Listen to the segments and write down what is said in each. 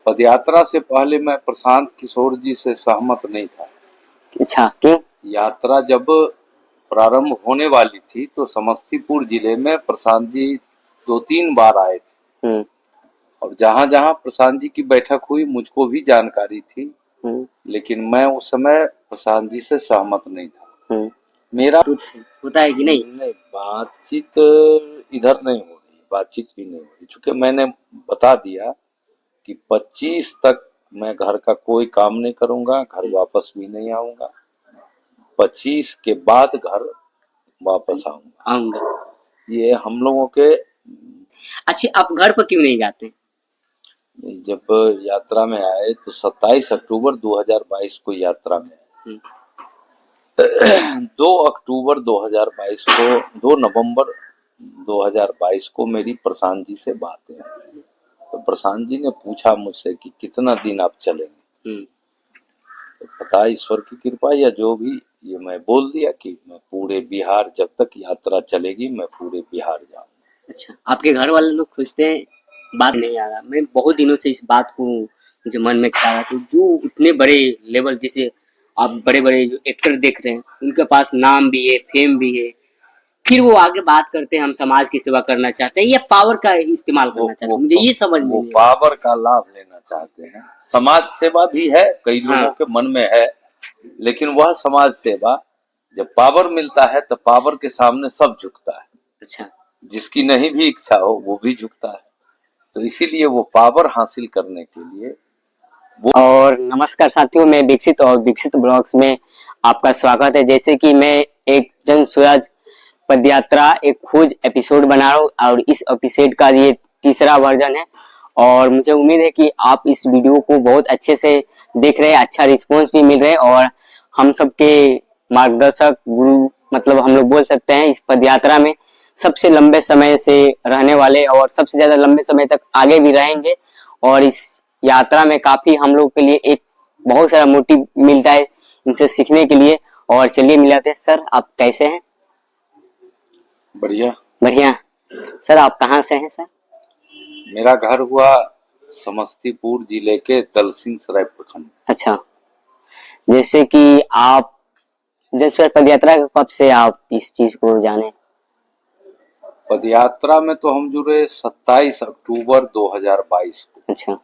पदयात्रा से पहले मैं प्रशांत किशोर जी से सहमत नहीं था। अच्छा, क्यों? यात्रा जब प्रारंभ होने वाली थी तो समस्तीपुर जिले में प्रशांत जी 2-3 बार आए थे हम्म। और जहां-जहां प्रशांत जी की बैठक हुई मुझको भी जानकारी थी, हम्म। लेकिन मैं उस समय प्रशांत जी से सहमत नहीं था। हम्म। मेरा तो होता है कि नहीं? नहीं, बातचीत इधर नहीं हो रही, बातचीत भी नहीं हो रही, चूंकि मैंने बता दिया कि 25 तक मैं घर का कोई काम नहीं करूंगा, घर वापस भी नहीं आऊंगा। 25 के बाद घर वापस आऊंगा। आऊंगा। ये हम लोगों के अच्छा, आप घर पर क्यों नहीं जाते? जब यात्रा में आए तो 27 अक्टूबर 2022 को यात्रा में हम्म। 2 अक्टूबर 2022 को 2 नवंबर 2022 को मेरी प्रशांत जी से बात है। तो प्रशांत जी ने पूछा मुझसे कि कितना दिन आप चलेंगे। तो पता ईश्वर की कृपा या जो भी, ये मैं बोल दिया कि मैं पूरे बिहार, जब तक यात्रा चलेगी मैं पूरे बिहार जाऊंगा। अच्छा, आपके घर वाले लोग खुश थे? बात नहीं आ रहा, मैं बहुत दिनों से इस बात को मुझे मन में ख्याल रहा था, जो इतने बड़े लेवल, जैसे आप बड़े बड़े जो एक्टर देख रहे हैं, उनके पास नाम भी है, फेम भी है, फिर वो आगे बात करते हैं हम समाज की सेवा करना चाहते हैं या पावर का इस्तेमाल करना चाहते हैं, मुझे ये समझ में वो नहीं आता। पावर का लाभ लेना चाहते हैं। समाज सेवा भी है, कई लोगों हाँ। के मन में है, लेकिन वह समाज सेवा जब पावर मिलता है तो पावर के सामने सब झुकता है। अच्छा। जिसकी नहीं भी इच्छा हो वो भी झुकता है। तो इसीलिए वो पावर हासिल करने के लिए वो। और नमस्कार साथियों, मैं विकसित और विकसित ब्लॉग्स में आपका स्वागत है। जैसे कि मैं एक जन स्वराज पदयात्रा एक खोज एपिसोड बना रहा हूँ और इस एपिसोड का ये तीसरा वर्जन है और मुझे उम्मीद है कि आप इस वीडियो को बहुत अच्छे से देख रहे हैं, अच्छा रिस्पांस भी मिल रहा है और हम सबके मार्गदर्शक गुरु, मतलब हम लोग बोल सकते हैं, इस पदयात्रा में सबसे लंबे समय से रहने वाले और सबसे ज्यादा लंबे समय तक आगे भी रहेंगे और इस यात्रा में काफी हम लोग के लिए एक बहुत सारा मोटिव मिलता है इनसे सीखने के लिए। और चलिए मिलाते हैं। सर, आप कैसे हैं? बढ़िया। बढ़िया। सर, आप कहाँ से हैं सर? मेरा घर हुआ समस्तीपुर जिले के दलसिंह सराय प्रखंड। अच्छा, जैसे कि आप जैसे पदयात्रा कब से आप इस चीज को जाने? पदयात्रा में तो हम जुड़े 27 अक्टूबर 2022 को। अच्छा।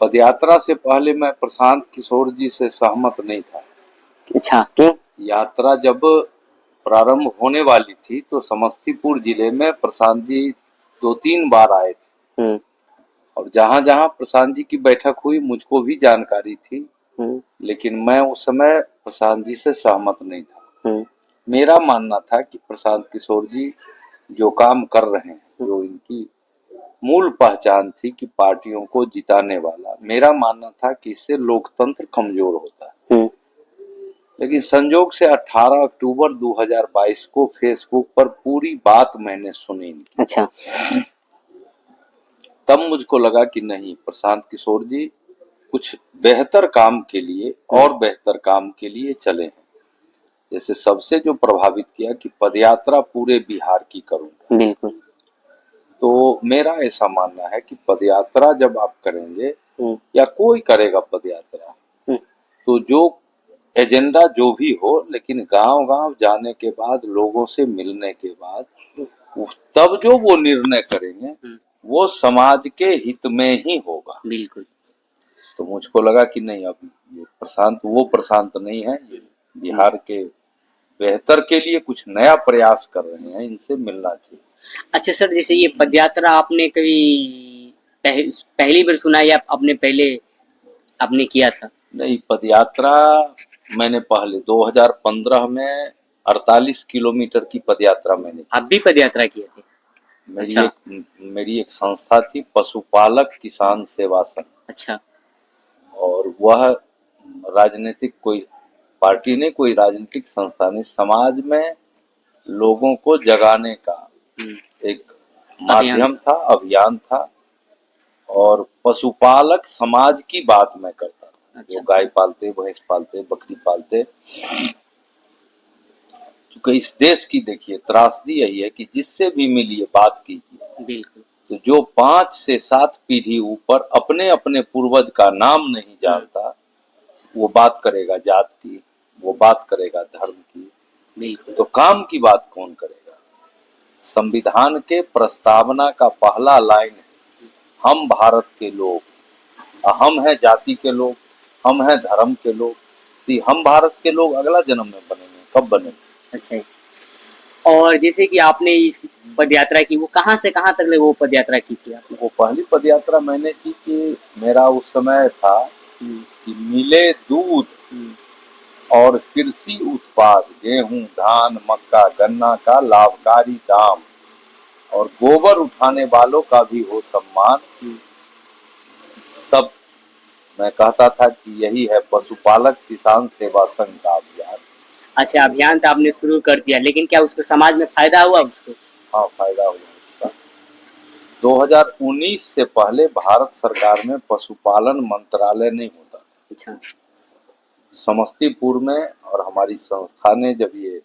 पदयात्रा से पहले मैं प्रशांत किशोर जी से सहमत नहीं था। अच्छा, क्यों? यात्रा जब प्रारंभ होने वाली थी तो समस्तीपुर जिले में प्रशांत जी 2-3 बार आए थे हम्म। और जहां-जहां प्रशांत जी की बैठक हुई मुझको भी जानकारी थी, हम्म। लेकिन मैं उस समय प्रशांत जी से सहमत नहीं था। हम्म। मेरा मानना था कि प्रशांत किशोर जी जो काम कर रहे हैं, जो इनकी मूल पहचान थी कि पार्टियों को जिताने वाला, मेरा मानना था कि इससे लोकतंत्र कमजोर होता है। हम्म। लेकिन संजोग से 18 अक्टूबर 2022 को फेसबुक पर पूरी बात मैंने सुनी। अच्छा। तब मुझको लगा कि नहीं, प्रशांत किशोर जी कुछ बेहतर काम के लिए और बेहतर काम के लिए चले हैं। जैसे सबसे जो प्रभावित किया कि पदयात्रा पूरे बिहार की करूंगा। बिल्कुल। तो मेरा ऐसा मानना है कि पदयात्रा जब आप करेंगे या कोई करेगा पदयात्रा, तो जो एजेंडा जो भी हो, लेकिन गांव-गांव जाने के बाद, लोगों से मिलने के बाद, तब जो वो निर्णय करेंगे वो समाज के हित में ही होगा। बिल्कुल। तो मुझको लगा कि नहीं, अब ये प्रशांत वो प्रशांत नहीं है, ये बिहार के बेहतर के लिए कुछ नया प्रयास कर रहे हैं, इनसे मिलना चाहिए। अच्छा सर, जैसे ये पदयात्रा आपने कभी पहली बार सुना या आपने पहले आपने किया था? नहीं, पदयात्रा मैंने पहले 2015 में 48 किलोमीटर की पदयात्रा मैंने की। आप भी पदयात्रा किए थे? अच्छा। मेरी एक संस्था थी, पशुपालक किसान सेवा संघ। अच्छा। और वह राजनीतिक कोई पार्टी नहीं, कोई राजनीतिक संस्था नहीं, समाज में लोगों को जगाने का एक माध्यम था, अभियान था। और पशुपालक समाज की बात मैं करता था। अच्छा। जो गाय पालते, भैंस पालते, बकरी पालते, क्योंकि इस देश की देखिए त्रासदी यही है कि जिससे भी मिलिए बात कीजिए। बिल्कुल। तो जो 5 से 7 पीढ़ी ऊपर अपने अपने पूर्वज का नाम नहीं जानता, वो बात करेगा जात की, वो बात करेगा धर्म की, बिल्कुल। तो काम की बात कौन करेगा। संविधान के प्रस्तावना का पहला लाइन है, हम भारत के लोग, हम हैं जाति के लोग, हम हैं धर्म के लोग। तो हम भारत के लोग अगला जन्म में बनेंगे, कब बनेंगे। अच्छा है। और जैसे कि आपने इस पद यात्रा की, वो कहाँ से कहाँ तक ले वो पद यात्रा की थी आपने? वो पहली पद यात्रा मैंने की कि मेरा उस समय था कि मिले दूध और कृषि उत्पाद, गेहूं, धान, मक्का, गन्ना का लाभकारी दाम, और गोबर उठाने वालों का भी हो सम्मान। तब मैं कहता था कि यही है पशुपालक किसान सेवा संघ का अभियान। अच्छा, अभियान तो आपने शुरू कर दिया, लेकिन क्या उसको समाज में फायदा हुआ उसको? हाँ, फायदा हुआ उसका। 2019 से पहले भारत सरकार में पशुपालन मंत्रालय नहीं होता। अच्छा। समस्तीपुर में और हमारी संस्था ने जब ये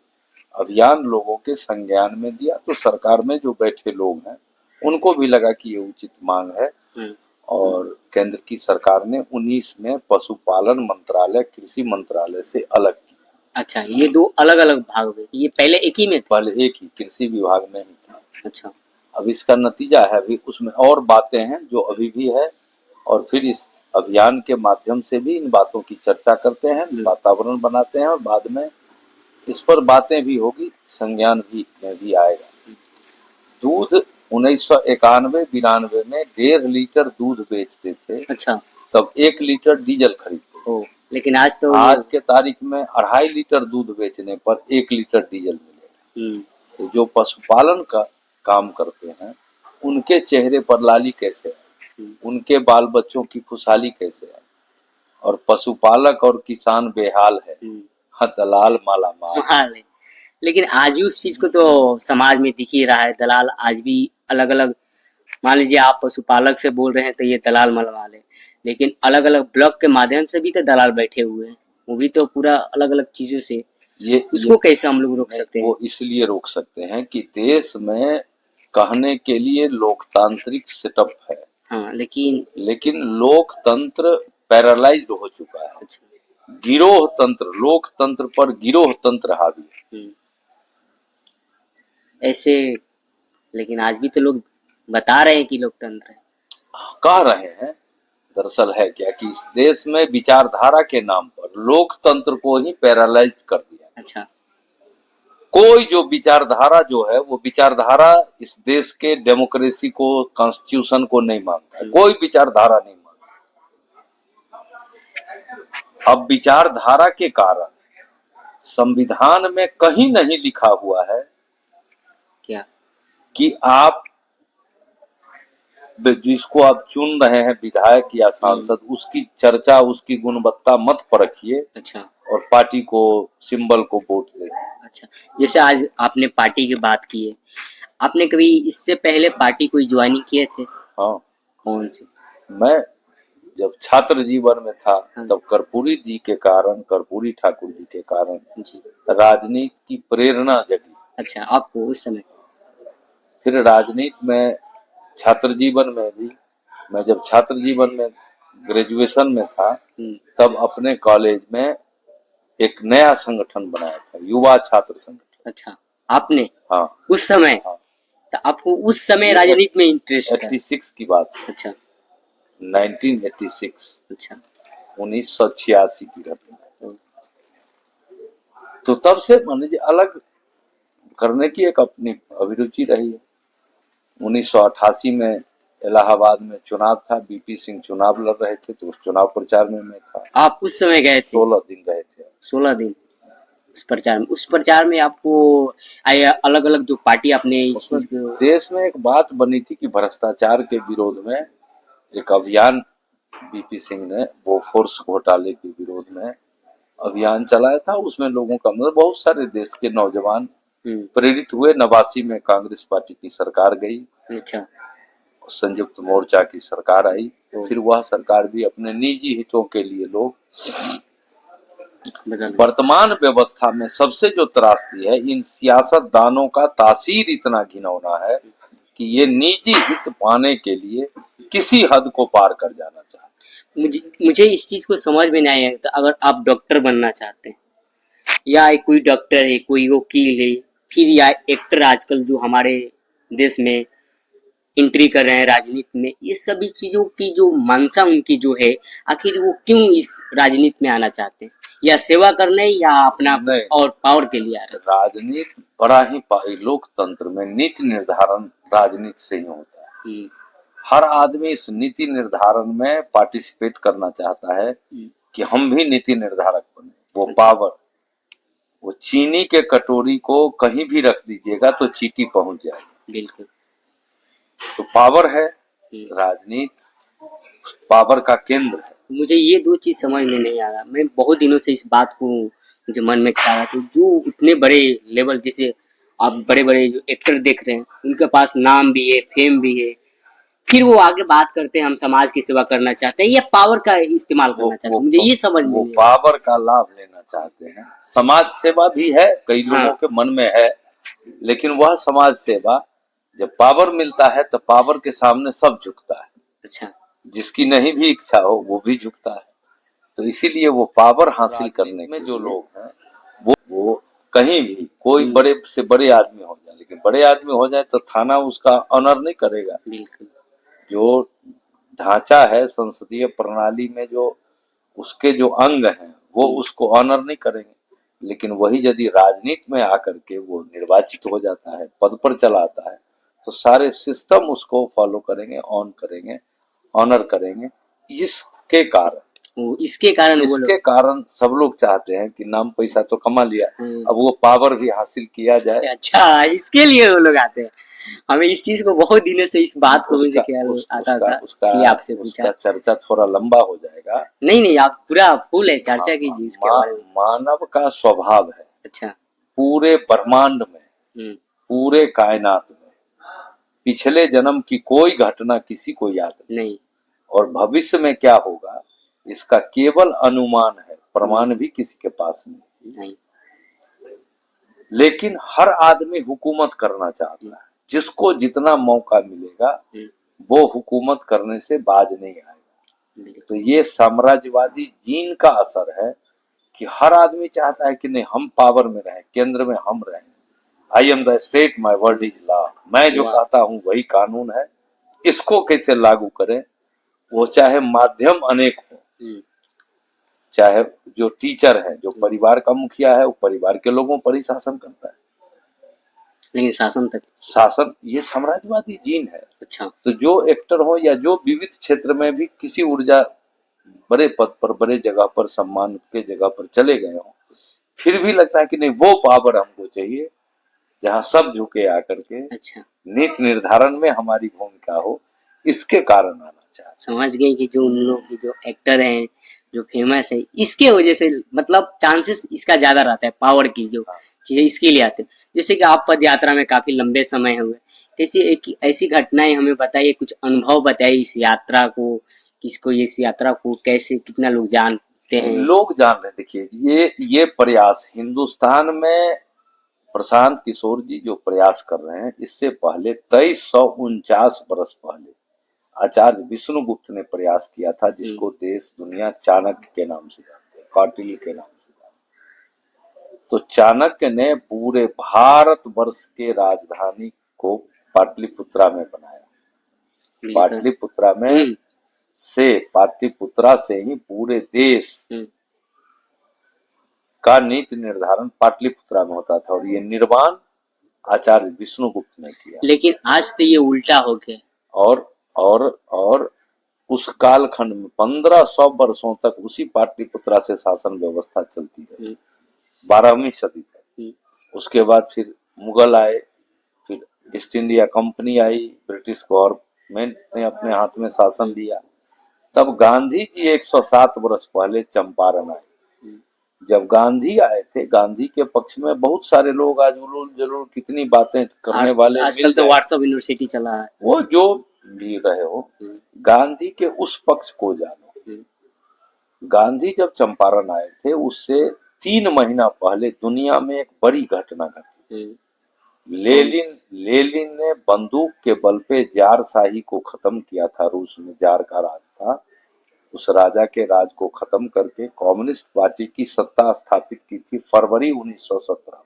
अभियान लोगों के संज्ञान में दिया, तो सरकार में जो बैठे लोग हैं उनको भी लगा कि ये उचित मांग है, और केंद्र की सरकार ने 19 में पशुपालन मंत्रालय कृषि मंत्रालय से अलग किया। अच्छा, ये दो अलग अलग भाग हुए, ये पहले एक ही में थे? पहले एक ही कृषि विभाग में ही था। अच्छा। अब इसका नतीजा है, अभी उसमें और बातें हैं जो अभी भी है, और फिर इस अभियान के माध्यम से भी इन बातों की चर्चा करते हैं, वातावरण बनाते हैं, और बाद में इस पर बातें भी होगी, संज्ञान भी में भी आएगा। दूध 1991-92 में 1.5 लीटर दूध बेचते थे। अच्छा। तब 1 लीटर डीजल खरीदते थे। लेकिन आज तो आज के तारीख में 2.5 लीटर दूध बेचने पर 1 लीटर डीजल मिलेगा। तो जो पशुपालन का काम करते हैं उनके चेहरे पर लाली कैसे है, उनके बाल बच्चों की खुशहाली कैसे है, और पशुपालक और किसान बेहाल है, हाँ दलाल माला माल है। लेकिन आज भी उस चीज को तो समाज में दिख ही रहा है, दलाल आज भी अलग अलग। मान लीजिए आप पशुपालक से बोल रहे हैं तो ये दलाल मलवाल है, लेकिन अलग अलग ब्लॉक के माध्यम से भी तो दलाल बैठे हुए हैं, वो भी तो पूरा अलग अलग चीजों से। उसको कैसे हम लोग रोक सकते हैं? वो इसलिए रोक सकते हैं कि देश में कहने के लिए लोकतांत्रिक सेटअप है, हाँ, लेकिन लोकतंत्र पैरालाइज्ड हो चुका है। अच्छा। गिरोह तंत्र, लोकतंत्र पर गिरोह तंत्र हावी है। ऐसे, लेकिन आज भी तो लोग बता रहे हैं कि लोकतंत्र है। कह रहे हैं, दरअसल है क्या कि इस देश में विचारधारा के नाम पर लोकतंत्र को ही पैरालाइज कर दिया। अच्छा। कोई जो विचारधारा जो है वो विचारधारा इस देश के डेमोक्रेसी को, कॉन्स्टिट्यूशन को नहीं मानता है, कोई विचारधारा नहीं मानता। अब विचारधारा के कारण संविधान में कहीं नहीं लिखा हुआ है क्या कि आप जिसको आप चुन रहे हैं विधायक या सांसद, उसकी चर्चा, उसकी गुणवत्ता मत परखिए। अच्छा। और पार्टी को, सिंबल को वोट दे। अच्छा, जैसे आज आपने पार्टी की बात की है, आपने कभी इससे पहले पार्टी कोई ज्वाइनिंग किए थे? हाँ। कौन सी? मैं जब छात्र जीवन में था तब कर्पूरी जी के कारण, कर्पूरी ठाकुर जी के कारण राजनीति की प्रेरणा जगी। अच्छा, आपको उस समय? फिर राजनीति में छात्र जीवन में भी, मैं जब छात्र जीवन में ग्रेजुएशन में था तब अपने कॉलेज में एक नया संगठन बनाया था, युवा छात्र संगठन। अच्छा, आपने? हाँ। उस समय? हाँ। तो आपको उस समय राजनीति में इंटरेस्ट था? 86 की बात। अच्छा। 1986। अच्छा। 1986 की घटना। तो तब से मान लीजिए अलग करने की एक अपनी अभिरुचि रही है। 1988 में इलाहाबाद में चुनाव था, बीपी सिंह चुनाव लड़ रहे थे, तो उस चुनाव प्रचार में मैं था। आप उस समय गए थे? 16 दिन गए थे। 16 दिन उस प्रचार में आपको अलग अलग जो पार्टी आपने इस चीज को, देश में एक बात बनी थी कि भ्रष्टाचार के विरोध में एक अभियान बीपी सिंह ने बोफोर्स घोटाले के विरोध में अभियान चलाया था। उसमें लोगों का मतलब बहुत सारे देश के नौजवान प्रेरित हुए। 89 में कांग्रेस पार्टी की सरकार गई। अच्छा। संयुक्त मोर्चा की सरकार आई। फिर वह सरकार भी अपने निजी हितों के लिए लोग, वर्तमान व्यवस्था में सबसे जो त्रासदी है, इन सियासतदानों का तासीर इतना घिनौना है कि ये निजी हित पाने के लिए किसी हद को पार कर जाना चाहते मुझे इस चीज को समझ में नहीं आता। अगर आप डॉक्टर बनना चाहते हैं या कोई डॉक्टर है, कोई वकील है, फिर या एक्टर आजकल जो हमारे देश में एंट्री कर रहे हैं राजनीति में, ये सभी चीजों की जो मंशा उनकी जो है, आखिर वो क्यों इस राजनीति में आना चाहते हैं? या सेवा करने या अपना कुछ नहीं। और पावर के लिए आ रहे राजनीति बड़ा ही लोकतंत्र में नीति निर्धारण राजनीति से ही होता है। हैं? हर आदमी इस नीति निर्धारण में पार्टिसिपेट करना चाहता है कि हम भी नीति निर्धारक बने। वो पावर, वो चीनी के कटोरी को कहीं भी रख दीजिएगा तो चींटी पहुंच जाएगी। बिल्कुल। तो पावर है, राजनीति पावर का केंद्र है। मुझे ये दो चीज समझ में नहीं आ रहा। मैं बहुत दिनों से इस बात को मुझे मन में ख्याल था, जो इतने बड़े लेवल, जैसे आप बड़े बड़े जो एक्टर देख रहे हैं, उनके पास नाम भी है, फेम भी है, फिर वो आगे बात करते हैं हम समाज की सेवा करना चाहते हैं या पावर का इस्तेमाल करना चाहते हैं। मुझे ये समझ में नहीं पावर का लाभ लेना चाहते हैं। समाज सेवा भी है, कई लोगों के मन में है, लेकिन वह समाज सेवा जब पावर मिलता है तो पावर के सामने सब झुकता है। अच्छा। जिसकी नहीं भी इच्छा हो वो भी झुकता है। तो इसीलिए वो पावर हासिल करने में जो लोग हैं वो कहीं भी कोई बड़े से बड़े आदमी हो जाए, लेकिन बड़े आदमी हो जाए तो थाना उसका ऑनर नहीं करेगा। बिल्कुल। जो ढांचा है संसदीय प्रणाली में, जो उसके जो अंग हैं वो उसको ऑनर नहीं करेंगे। लेकिन वही यदि राजनीति में आकर के वो निर्वाचित हो जाता है, पद पर चला आता है, तो सारे सिस्टम उसको फॉलो करेंगे, ऑन करेंगे, ऑनर करेंगे। इसके कारण सब लोग चाहते हैं कि नाम पैसा तो कमा लिया, अब वो पावर भी हासिल किया जाए। अच्छा, इसके लिए वो लोग आते हैं। हमें इस चीज को बहुत दिनों से इस बात को मुझे ख्याल आता था, इसलिए आपसे पूछा। चर्चा थोड़ा लंबा हो जाएगा। नहीं, आप पूरा फुल है चर्चा कीजिए इसके बारे में। मानव का स्वभाव है, अच्छा, पूरे ब्रह्मांड में, पूरे कायनात में पिछले जन्म की कोई घटना किसी को याद नहीं, और भविष्य में क्या होगा इसका केवल अनुमान है, प्रमाण भी किसी के पास नहीं। लेकिन हर आदमी हुकूमत करना चाहता है। जिसको जितना मौका मिलेगा वो हुकूमत करने से बाज नहीं आएगा। तो ये साम्राज्यवादी जीन का असर है कि हर आदमी चाहता है कि नहीं, हम पावर में रहें, केंद्र में हम रहें। I am the state, my word is law. मैं जो कहता हूं वही कानून है। इसको कैसे लागू करें, वो चाहे माध्यम अनेक हो, चाहे जो टीचर है, जो परिवार का मुखिया है, वो परिवार के लोगों पर ही शासन करता है, लेकिन शासन ये साम्राज्यवादी जीन है। अच्छा, तो जो एक्टर हो या जो विविध क्षेत्र में भी किसी ऊर्जा बड़े पद पर, बड़े जगह पर, सम्मान के जगह पर चले गए हो, फिर भी लगता है कि नहीं, वो पावर हमको चाहिए जहां सब झुके आकर के। अच्छा, नीति निर्धारण में हमारी भूमिका हो, इसके कारण आना चाहिए। समझ गए कि जो उन लोग की जो एक्टर हैं, जो फेमस है, इसके वजह से मतलब चांसेस इसका ज्यादा रहता है, पावर की जो चीजें इसके लिए आते हैं। जैसे कि आप पद यात्रा में काफी लंबे समय हुए, ऐसी घटनाएं हमें बताइए, कुछ अनुभव बताइए इस यात्रा को, इस यात्रा को कैसे, कितना लोग जानते हैं? लोग जान रहे, देखिए ये प्रयास हिंदुस्तान में प्रशांत किशोर जी जो प्रयास कर रहे हैं, इससे पहले 2349 बरस पहले आचार्य विष्णुगुप्त ने प्रयास किया था, जिसको देश दुनिया चाणक्य के नाम से जानते हैं, कौटिल्य के नाम से जानते हैं। तो चाणक्य ने पूरे भारत वर्ष के राजधानी को पाटलिपुत्रा में बनाया। पाटलिपुत्रा से ही पूरे देश का नीति निर्धारण पाटलिपुत्रा में होता था, और ये निर्माण आचार्य विष्णुगुप्त ने किया। लेकिन आज तो ये उल्टा हो गया। और उस कालखंड में 1500 वर्षों तक उसी पाटलिपुत्रा से शासन व्यवस्था चलती है, 12वीं सदी तक। उसके बाद फिर मुगल आए, फिर ईस्ट इंडिया कंपनी आई, ब्रिटिश गवर्नमेंट ने अपने हाथ में शासन लिया। तब गांधी जी 107 वर्ष पहले चंपारण आए। जब गांधी आए थे, गांधी के पक्ष में बहुत सारे लोग, आज जरूर कितनी बातें करने वाले, आजकल तो व्हाट्सएप यूनिवर्सिटी चला है, वो जो भी रहे हो, गांधी के उस पक्ष को जानो। गांधी जब चंपारण आए थे, उससे 3 महीना पहले दुनिया में एक बड़ी घटना घटी। लेनिन ने बंदूक के बल पे जार शाही को खत्म किया था। रूस में जार का राज था, उस राजा के राज को खत्म करके कम्युनिस्ट पार्टी की सत्ता स्थापित की थी फरवरी 1917।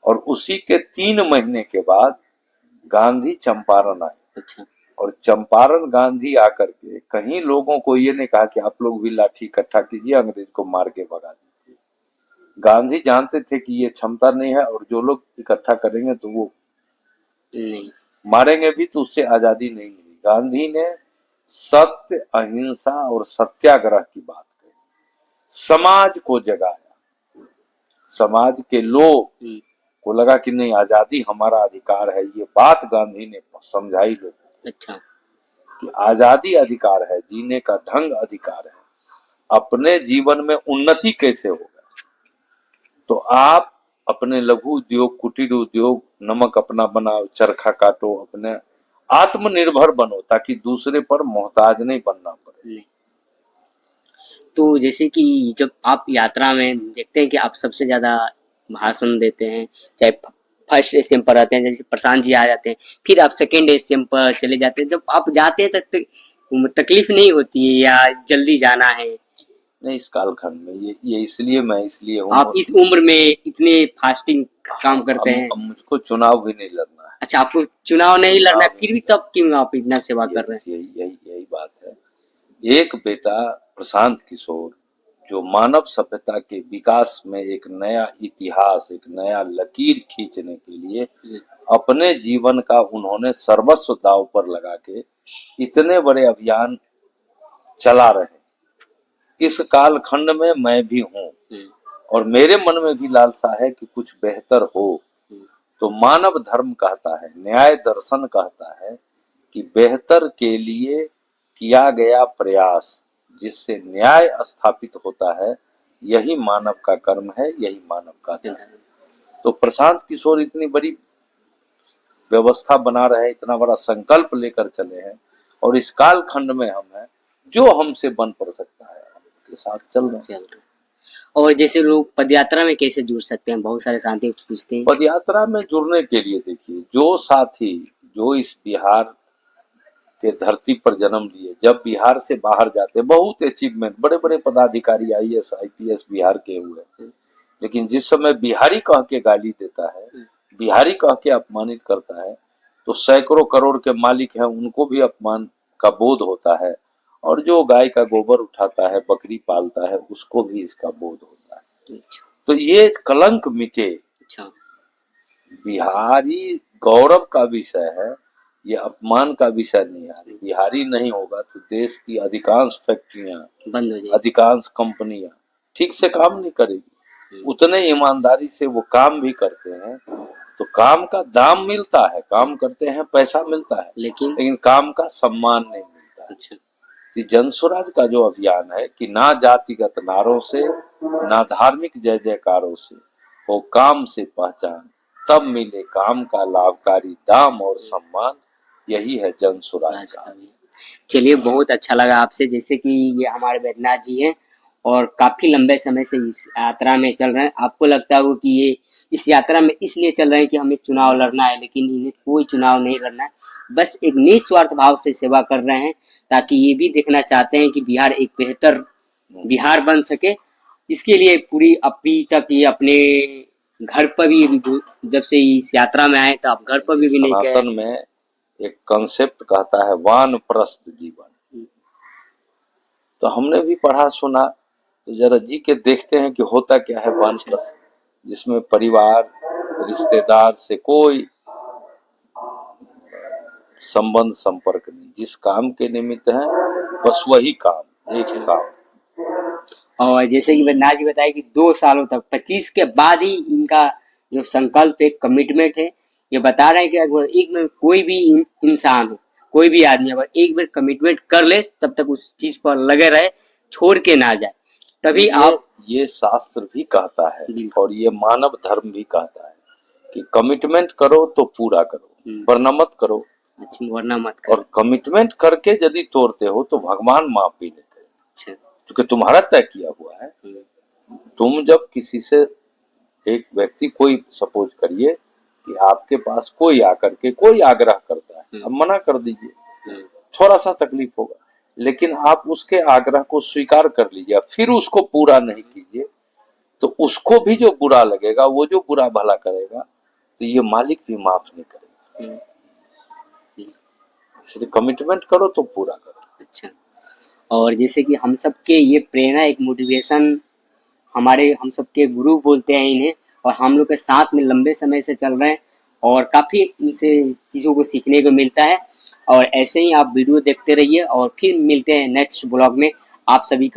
और उसी के 3 महीने के बाद गांधी चंपारण आए। अच्छा। और चंपारण गांधी आकर के कहीं लोगों को ये नहीं कहा कि आप लोग भी लाठी इकट्ठा कीजिए, अंग्रेज को मार के भगा दीजिए। गांधी जानते थे कि ये क्षमता नहीं है, और जो लोग इकट्ठा करेंगे तो वो नहीं मारेंगे भी, तो उससे आजादी नहीं मिली। गांधी ने सत्य, अहिंसा और सत्याग्रह की बात कही, समाज को जगाया। समाज के लोग को लगा कि नहीं, आजादी हमारा अधिकार है। ये बात गांधी ने समझाई लोगों को। अच्छा। कि आजादी अधिकार है, जीने का ढंग अधिकार है, अपने जीवन में उन्नति कैसे होगा। तो आप अपने लघु उद्योग, कुटीर उद्योग, नमक अपना बनाओ, चरखा काटो, अपने आत्मनिर्भर बनो, ताकि दूसरे पर मोहताज नहीं बनना पड़े। तो जैसे कि जब आप यात्रा में देखते हैं कि आप सबसे ज्यादा भाषण देते हैं, चाहे फर्स्ट एसएम पर रहते हैं, जैसे प्रशांत जी आ जाते हैं, फिर आप सेकंड एसएम पर चले जाते हैं, जब आप जाते हैं तब तकलीफ नहीं होती है या जल्दी जाना है? नहीं, इस कालखंड में ये इसलिए हूँ। आप इस उम्र में इतने फास्टिंग काम करते हैं। अब मुझको चुनाव भी नहीं लड़ना है। अच्छा, आपको चुनाव नहीं लड़ना, फिर भी तब क्यों आप इतना सेवा कर रहे हैं? यही बात है। एक बेटा प्रशांत किशोर, जो मानव सभ्यता के विकास में एक नया इतिहास, एक नया लकीर खींचने के लिए अपने जीवन का उन्होंने सर्वस्व दांव पर लगा के इतने बड़े अभियान चला रहे। इस कालखंड में मैं भी हूँ, और मेरे मन में भी लालसा है कि कुछ बेहतर हो। तो मानव धर्म कहता है, न्याय दर्शन कहता है कि बेहतर के लिए किया गया प्रयास जिससे न्याय स्थापित होता है, यही मानव का कर्म है, यही मानव का धर्म है। तो प्रशांत किशोर इतनी बड़ी व्यवस्था बना रहे, इतना बड़ा संकल्प लेकर चले हैं, और इस काल खंड में हम हैं, जो हमसे बन पड़ सकता है के साथ चल रहे हैं। और जैसे लोग पदयात्रा में कैसे जुड़ सकते हैं? बहुत सारे साथी पूछते हैं। पदयात्रा में जुड़ने के लिए देखिए, जो साथी जो इस बिहार के धरती पर जन्म लिए, जब बिहार से बाहर जाते, बहुत अचीवमेंट, बड़े बड़े पदाधिकारी आईएएस आईपीएस बिहार के हुए, लेकिन जिस समय बिहारी कह के गाली देता है, बिहारी कह के अपमानित करता है, तो सैकड़ों करोड़ के मालिक हैं, उनको भी अपमान का बोध होता है। और जो गाय का गोबर उठाता है, बकरी पालता है, उसको भी इसका बोध होता है। तो ये कलंक मिटे। बिहारी गौरव का विषय है, ये अपमान का विषय नहीं है। बिहारी नहीं होगा तो देश की अधिकांश फैक्ट्रियां बंद हो जाएगी, अधिकांश कंपनियां ठीक से काम नहीं करेगी। उतने ईमानदारी से वो काम भी करते हैं, तो काम का दाम मिलता है, काम करते हैं पैसा मिलता है, लेकिन काम का सम्मान नहीं मिलता। अच्छा। जन स्वराज का जो अभियान है कि ना जातिगत नारों से, ना धार्मिक जय जयकारों से, हो काम से पहचान, तब मिले काम का लाभकारी दाम और सम्मान, यही है जन स्वराज का। चलिए, बहुत अच्छा लगा आपसे। जैसे कि ये हमारे वैद्यनाथ जी हैं और काफी लंबे समय से इस यात्रा में चल रहे हैं। आपको लगता होगा कि ये इस यात्रा में इसलिए चल रहे हैं कि हमें चुनाव लड़ना है, लेकिन इन्हें कोई चुनाव नहीं लड़ना है, बस एक निस्वार्थ भाव से सेवा कर रहे हैं, ताकि ये भी देखना चाहते हैं कि बिहार एक बेहतर बिहार बन सके। इसके लिए पूरी अभी तक ये अपने घर पर भी, जब से इस यात्रा में आए तो आप घर पर भी नहीं गए। सनातन में एक कंसेप्ट कहता है वानप्रस्थ जीवन, तो हमने भी पढ़ा सुना, तो जरा जी के देखते हैं कि होता क्या है वानप्रस्थ, जिसमें परिवार रिश्तेदार से कोई संबंध संपर्क नहीं, जिस काम के निमित्त है बस वही काम, एक काम। और जैसे कि वैद्यनाथ जी बताए कि 2 सालों तक 25 के बाद ही इनका जो संकल्प है, कमिटमेंट है, ये बता रहे हैं कि अगर एक में कोई भी इंसान हो, कोई भी आदमी अगर एक बार कमिटमेंट कर ले, तब तक उस चीज पर लगे रहे, छोड़ के ना जाए, तभी आप। ये शास्त्र भी कहता है और ये मानव धर्म भी कहता है कि कमिटमेंट करो तो पूरा करो, वरना मत करो। वरना मत करो। और कमिटमेंट करके यदि तोड़ते हो तो भगवान माफ भी नहीं करेंगे, क्योंकि तुम्हारा तय किया हुआ है। तुम जब किसी से, एक व्यक्ति कोई सपोज करिए कि आपके पास कोई आकर के कोई आग्रह करता है, अब मना कर दीजिए, थोड़ा सा तकलीफ होगा, लेकिन आप उसके आग्रह को स्वीकार कर लीजिए, फिर उसको पूरा नहीं कीजिए तो उसको भी जो बुरा लगेगा, वो जो बुरा भला करेगा तो ये मालिक भी माफ नहीं करेगा। इसलिए कमिटमेंट करो तो पूरा करो। अच्छा, और जैसे कि हम सबके ये प्रेरणा, एक मोटिवेशन, हम सबके गुरु बोलते हैं इन्हें, और हम लोग के साथ में लंबे समय से चल रहे हैं और काफ़ी इनसे चीज़ों को सीखने को मिलता है। और ऐसे ही आप वीडियो देखते रहिए और फिर मिलते हैं नेक्स्ट ब्लॉग में। आप सभी का